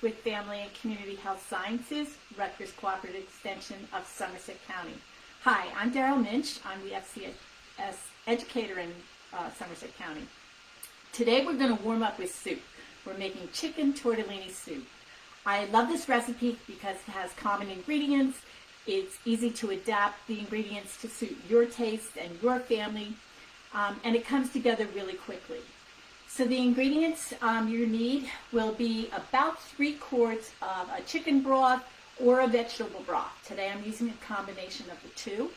with Family and Community Health Sciences, Rutgers Cooperative Extension of Somerset County. Hi, I'm Daryl Minch. I'm the FCS educator in Somerset County. Today we're going to warm up with soup. We're making chicken tortellini soup. I love this recipe because it has common ingredients. It's easy to adapt the ingredients to suit your taste and your family, and it comes together really quickly. So the ingredients you need will be about 3 quarts of a chicken broth or a vegetable broth. Today I'm using a combination of the two.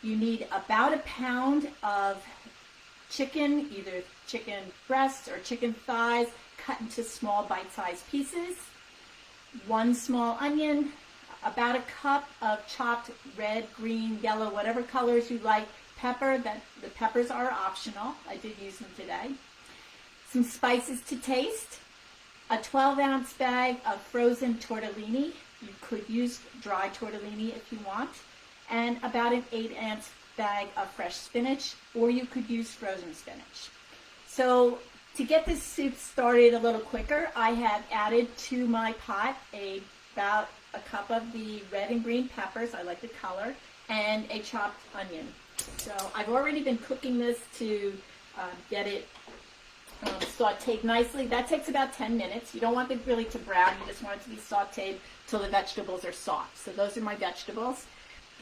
You need about 1 pound of chicken, either chicken breasts or chicken thighs, cut into small bite-sized pieces. 1 small onion, about 1 cup of chopped red, green, yellow, whatever colors you like. Pepper, the peppers are optional. I did use them today. Some spices to taste. A 12-ounce bag of frozen tortellini. You could use dry tortellini if you want. And about an 8-ounce bag of fresh spinach, or you could use frozen spinach. So to get this soup started a little quicker, I have added to my pot about 1 cup of the red and green peppers, I like the color, and a chopped onion. So I've already been cooking this to get it sauteed nicely. That takes about 10 minutes. You don't want it really to brown, you just want it to be sauteed till the vegetables are soft. So those are my vegetables.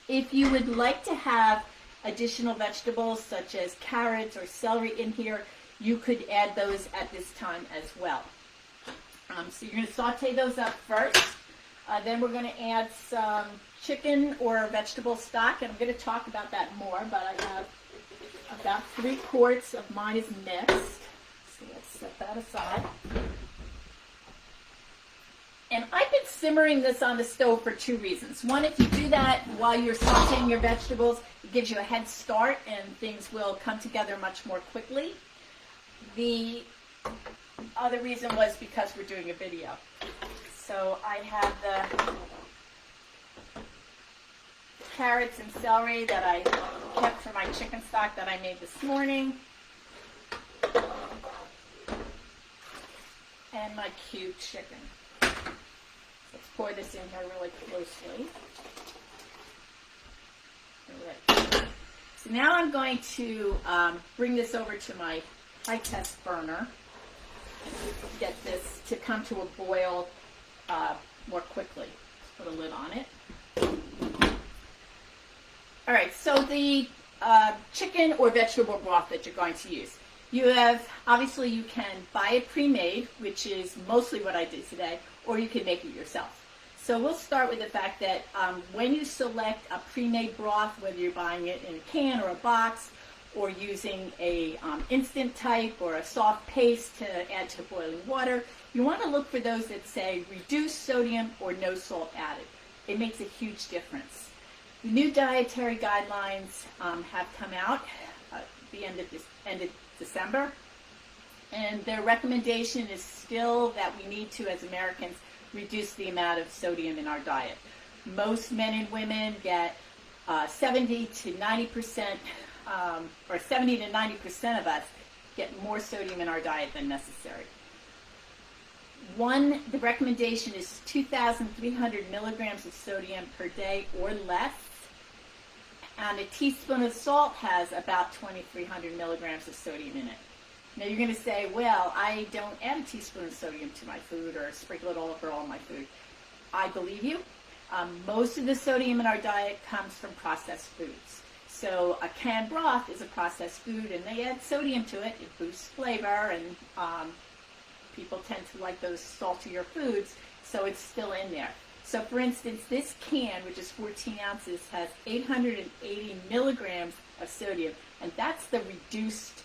If you would like to have additional vegetables such as carrots or celery in here, you could add those at this time as well. So you're going to saute those up first. Then we're going to add some chicken or vegetable stock, and I'm going to talk about that more, but I have about 3 quarts of mine is mixed. So let's set that aside. And I've been simmering this on the stove for 2 reasons. One, if you do that while you're sauteing your vegetables, it gives you a head start and things will come together much more quickly. The other reason was because we're doing a video. So I have the carrots and celery that I kept for my chicken stock that I made this morning. And my cubed chicken. Let's pour this in here really closely. All right. So now I'm going to bring this over to my high test burner and get this to come to a boil more quickly. Let's put a lid on it. All right, so the chicken or vegetable broth that you're going to use. You have, obviously you can buy it pre-made, which is mostly what I did today, or you can make it yourself. So we'll start with the fact that when you select a pre-made broth, whether you're buying it in a can or a box, or using a instant type or a soft paste to add to boiling water, you want to look for those that say reduced sodium or no salt added. It makes a huge difference. The new dietary guidelines have come out at the end of December, and their recommendation is still that we need to, as Americans, reduce the amount of sodium in our diet. Most men and women get 70 to 90% of us get more sodium in our diet than necessary. The recommendation is 2,300 milligrams of sodium per day or less. And a teaspoon of salt has about 2,300 milligrams of sodium in it. Now you're going to say, well, I don't add a teaspoon of sodium to my food or sprinkle it all over all my food. I believe you. Most of the sodium in our diet comes from processed foods. So a canned broth is a processed food, and they add sodium to it. It boosts flavor, and people tend to like those saltier foods, so it's still in there. So for instance, this can, which is 14 ounces, has 880 milligrams of sodium, and that's the reduced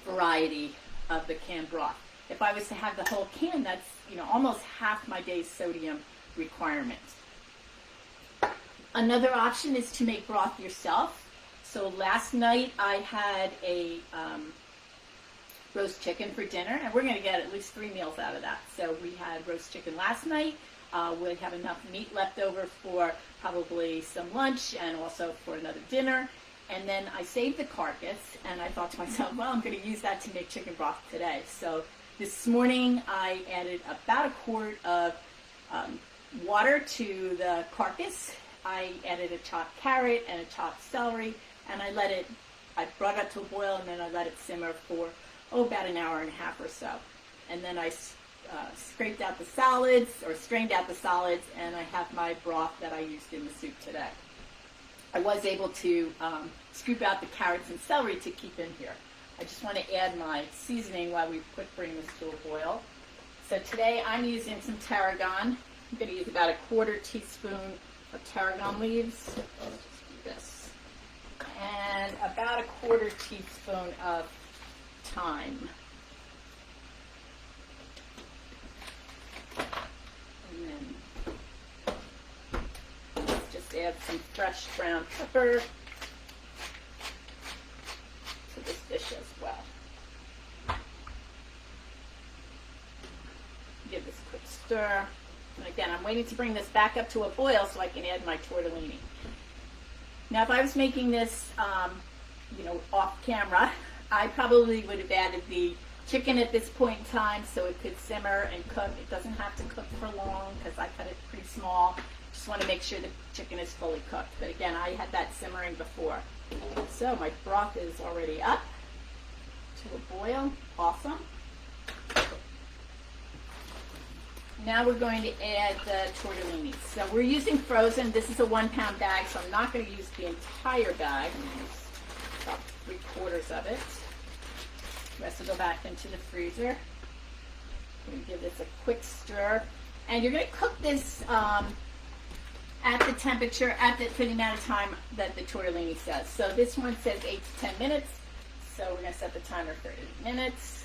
variety of the canned broth. If I was to have the whole can, that's almost half my day's sodium requirement. Another option is to make broth yourself. So last night I had a roast chicken for dinner, and we're going to get at least 3 meals out of that. So we had roast chicken last night. We have enough meat left over for probably some lunch and also for another dinner. And then I saved the carcass, and I thought to myself, well, I'm going to use that to make chicken broth today. So This morning I added about a quart of water to the carcass. I added a chopped carrot and a chopped celery, and I brought it up to a boil, and then I let it simmer for about an hour and a half or so. And then I scraped out the solids, or strained out the solids, and I have my broth that I used in the soup today. I was able to scoop out the carrots and celery to keep in here. I just want to add my seasoning while we bring this to a boil. So today I'm using some tarragon. I'm going to use about a quarter teaspoon of tarragon leaves. Let's just do this. And about a quarter teaspoon of thyme. And then let's just add some fresh ground pepper to this dish as well. Give this a quick stir. And again, I'm waiting to bring this back up to a boil so I can add my tortellini. Now, if I was making this, off camera, I probably would have added the chicken at this point in time so it could simmer and cook. It doesn't have to cook for long because I cut it pretty small. Just want to make sure the chicken is fully cooked. But again, I had that simmering before. So my broth is already up to a boil. Awesome. Now we're going to add the tortellini. So we're using frozen. This is a 1 pound bag, so I'm not going to use the entire bag. I'm going to use about 3/4 of it. The rest will go back into the freezer. I'm going to give this a quick stir. And you're going to cook this at the temperature, for the amount of time that the tortellini says. So this one says 8 to 10 minutes. So we're going to set the timer for 8 minutes.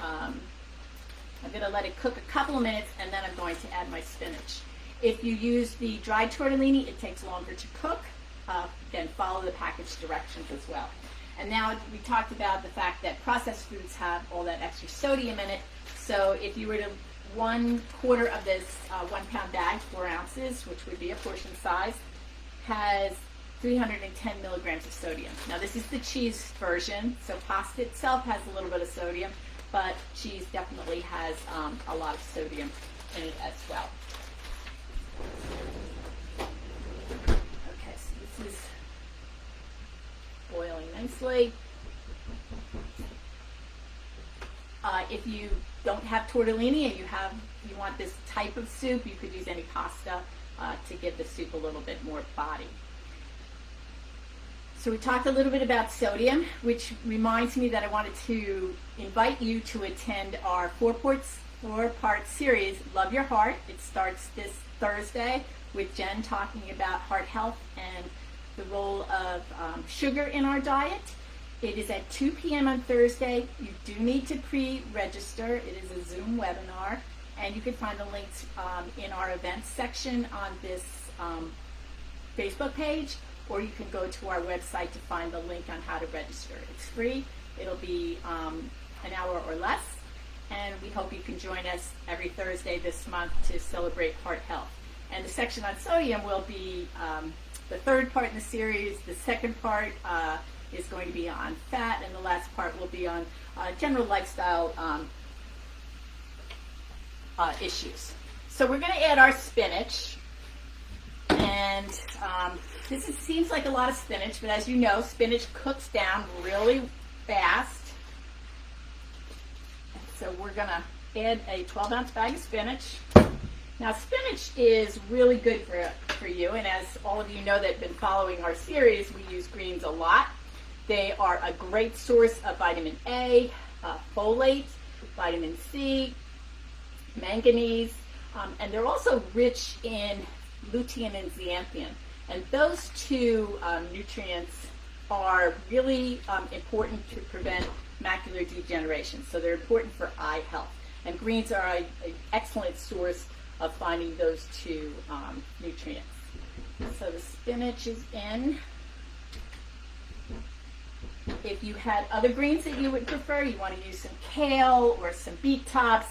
I'm going to let it cook a couple of minutes, and then I'm going to add my spinach. If you use the dried tortellini, it takes longer to cook. Then follow the package directions as well. And now we talked about the fact that processed foods have all that extra sodium in it. So if you were to 1/4 of this 1 pound bag, 4 ounces, which would be a portion size, has 310 milligrams of sodium. Now this is the cheese version, so pasta itself has a little bit of sodium, but cheese definitely has a lot of sodium in it as well. Okay, so this is boiling nicely. If you don't have tortellini and you want this type of soup, you could use any pasta to give the soup a little bit more body. So we talked a little bit about sodium, which reminds me that I wanted to invite you to attend our four-part series, Love Your Heart. It starts this Thursday with Jen talking about heart health and the role of sugar in our diet. It is at 2 p.m. on Thursday. You do need to pre-register. It is a Zoom webinar, and you can find the links in our events section on this Facebook page, or you can go to our website to find the link on how to register. It's free. It'll be an hour or less, and we hope you can join us every Thursday this month to celebrate heart health. And the section on sodium will be the third part in the series. The second part is going to be on fat, and the last part will be on general lifestyle issues. So we're going to add our spinach, and seems like a lot of spinach, but as you know, spinach cooks down really fast. So we're going to add a 12-ounce bag of spinach. Now, spinach is really good for you, and as all of you know that have been following our series, we use greens a lot. They are a great source of vitamin A, folate, vitamin C, manganese, and they're also rich in lutein and zeaxanthin. And those two nutrients are really important to prevent macular degeneration. So they're important for eye health. And greens are an excellent source of finding those two nutrients. So the spinach is in. If you had other greens that you would prefer, you want to use some kale or some beet tops,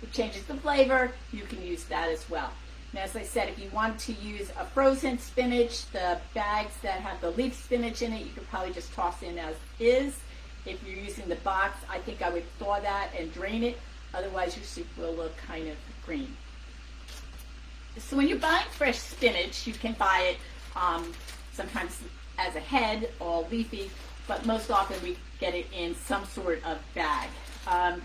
it changes the flavor, you can use that as well. And as I said, if you want to use a frozen spinach, the bags that have the leaf spinach in it, you could probably just toss in as is. If you're using the box, I think I would thaw that and drain it. Otherwise, your soup will look kind of green. So when you're buying fresh spinach, you can buy it sometimes as a head, all leafy, but most often we get it in some sort of bag.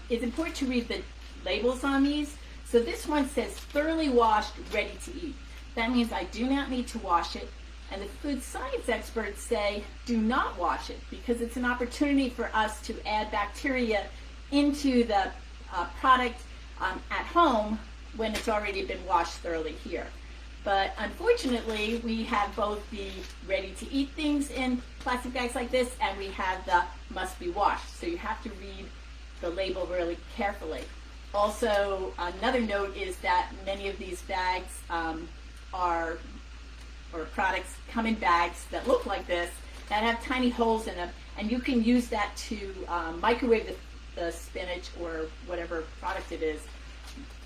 It's important to read the labels on these. So this one says thoroughly washed, ready to eat. That means I do not need to wash it. And the food science experts say do not wash it because it's an opportunity for us to add bacteria into the product at home when it's already been washed thoroughly here. But unfortunately, we have both the ready-to-eat things in plastic bags like this, and we have the must-be washed. So you have to read the label really carefully. Also, another note is that many of these bags products come in bags that look like this, that have tiny holes in them, and you can use that to microwave the spinach or whatever product it is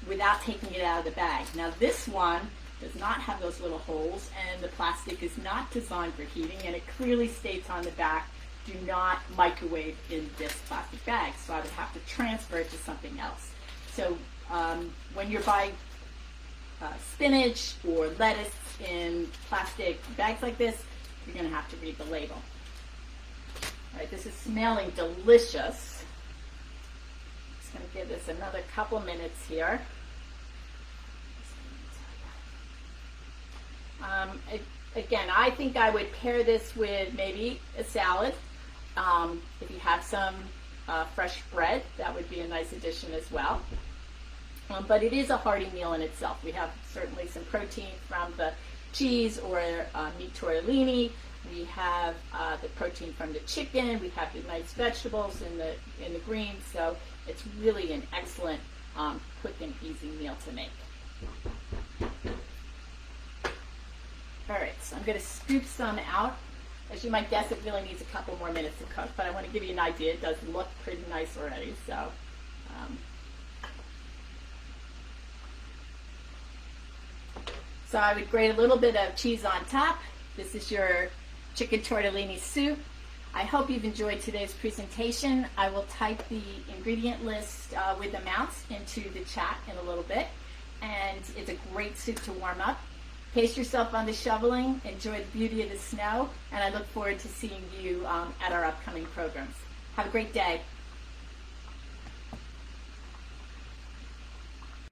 without taking it out of the bag. Now this one does not have those little holes, and the plastic is not designed for heating, and it clearly states on the back, do not microwave in this plastic bag. So I would have to transfer it to something else. So when you're buying spinach or lettuce in plastic bags like this, you're going to have to read the label. All right, this is smelling delicious. Just going to give this another couple minutes here. Again, I think I would pair this with maybe a salad. If you have some fresh bread, that would be a nice addition as well. But it is a hearty meal in itself. We have certainly some protein from the cheese or meat tortellini. We have the protein from the chicken. We have the nice vegetables in the greens. So it's really an excellent, quick and easy meal to make. All right, so I'm going to scoop some out. As you might guess, it really needs a couple more minutes to cook, but I want to give you an idea. It does look pretty nice already. So I would grate a little bit of cheese on top. This is your chicken tortellini soup. I hope you've enjoyed today's presentation. I will type the ingredient list with amounts into the chat in a little bit. And it's a great soup to warm up. Pace yourself on the shoveling, enjoy the beauty of the snow, and I look forward to seeing you at our upcoming programs. Have a great day.